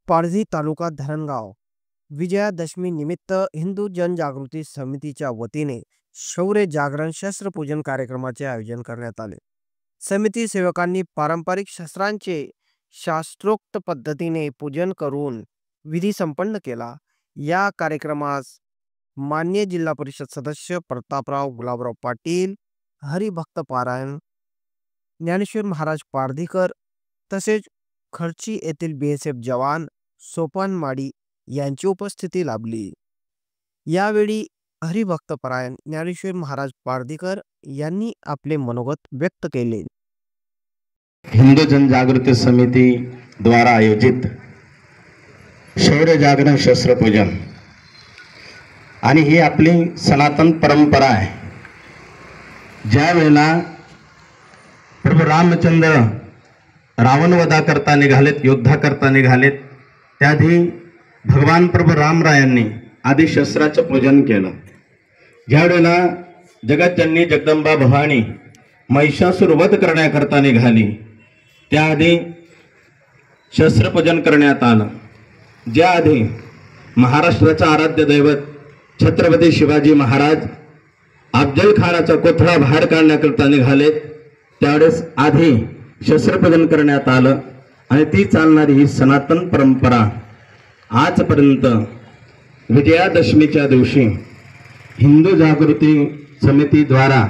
पारधी तालुका धरणगाव विजयादशमी निमित्त हिंदू जनजागृती समितीच्या वतीने शौर्य जागरण शस्त्रपूजन कार्यक्रमाचे आयोजन करण्यात आले। समिती सेवकांनी पारंपरिक शस्त्रांचे शास्त्रोक्त पद्धतीने पूजन करून विधी संपन्न केला। या कार्यक्रमास मान्य जिल्हा परिषद सदस्य प्रतापराव गुलाबराव पाटील, हरिभक्त पारायण, ज्ञानेश्वर महाराज पारधीकर तसेच खर्ची येथील BSF जवान सोपान माडी यांची उपस्थिती लाभली। यावेळी हरिभक्त पारायण ज्ञानेश्वर महाराज पारधीकर यांनी आपले मनोगत व्यक्त केले। हिंदू जनजागृती समिती द्वारा आयोजित शौर्य जागरण शस्त्रपूजन आणि ही आपली सनातन परंपरा आहे। ज्या वेळेला प्रभू रामचंद्र रावणवधा करता निघालेत, योद्धा करता निघालेत, त्याआधी भगवान प्रभू रामरायांनी आधी शस्त्राचं पूजन केलं। ज्या वेळेला जगतजननी जगदंबा भवानी महिषासुर वध करण्याकरता निघाली, त्याआधी शस्त्रपूजन करण्यात आलं। ज्या आधी महाराष्ट्राचा आराध्य दैवत छत्रपती शिवाजी महाराज अफजल खानाचा कोथळा बाहेर काढण्याकरता निघालेत, त्यावेळेस आधी शस्त्रपूजन करण्यात आलं आणि ती चालणारी ही सनातन परंपरा आजपर्यंत विजयादशमीच्या दिवशी हिंदू जागृती समितीद्वारा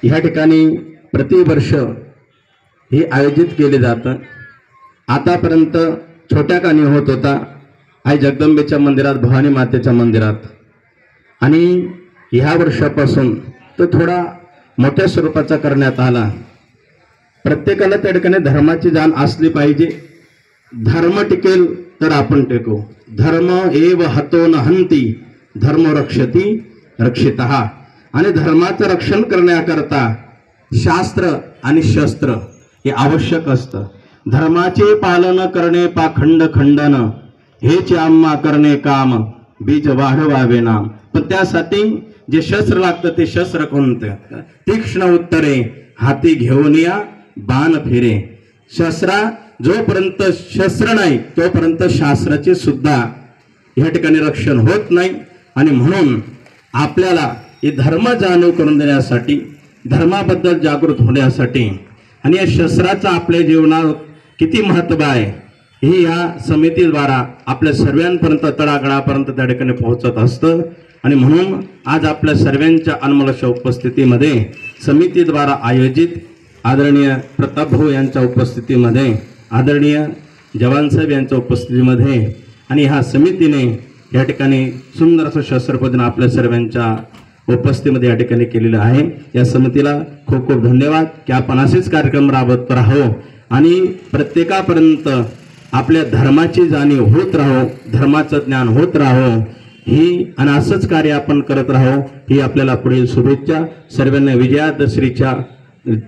ह्या ठिकाणी प्रतिवर्ष हे आयोजित केले जातं। आतापर्यंत छोट्या कानी होत होता, आई जगदंबेच्या मंदिरात, भवानी मातेच्या मंदिरात, आणि ह्या वर्षापासून तो थोडा मोठ्या स्वरूपाचा करण्यात आला। प्रत्येकाला त्या ठिकाणी धर्माची जाण असली पाहिजे। धर्म टिकेल तर आपण टिकू। धर्म एव हतो न हंती, धर्म रक्षती रक्षितः। आणि धर्माचं रक्षण करण्याकरता शास्त्र आणि शस्त्र हे आवश्यक असतं। धर्माचे पालन करणे पाखंड खंडन, हेच आम्हा करणे काम, बीज वाढवावे नाम। पण त्यासाठी जे शस्त्र लागतं ते शस्त्र कोणतं? तीक्ष्ण उत्तरे हाती घेऊन या बाण फिरे। शस्त्रा जोपर्यंत शस्त्र नाही तोपर्यंत शास्त्राचे सुद्धा या ठिकाणी रक्षण होत नाही। आणि म्हणून आपल्याला हे धर्म जाणीव करून देण्यासाठी, धर्माबद्दल जागृत होण्यासाठी आणि या शस्त्राचं आपल्या जीवनात किती महत्त्व आहे हे या समितीद्वारा आपल्या सर्वांपर्यंत, तळागाळापर्यंत त्या ठिकाणी पोहोचत असतं। आणि म्हणून आज आपल्या सर्वांच्या अनमोल उपस्थितीमध्ये समितीद्वारा आयोजित आदरणीय प्रताप भाऊ यांच्या उपस्थितीमध्ये, आदरणीय जवान साहेब यांच्या उपस्थितीमध्ये आणि ह्या समितीने या ठिकाणी सुंदर असं शस्त्रपूजन आपल्या सर्वांच्या उपस्थितीमध्ये या ठिकाणी केलेलं आहे। या समितीला खूप खूप धन्यवाद की आपण असेच कार्यक्रम राबवत राहो आणि प्रत्येकापर्यंत आपल्या धर्माची जाणीव होत राहो, धर्माचं ज्ञान होत राहो, ही आणि असंच कार्य आपण करत राहो ही आपल्याला पुढील शुभेच्छा। सर्वांना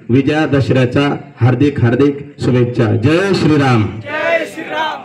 विजयादशऱ्याच्या हार्दिक हार्दिक शुभेच्छा। जय श्रीराम। जय श्रीराम।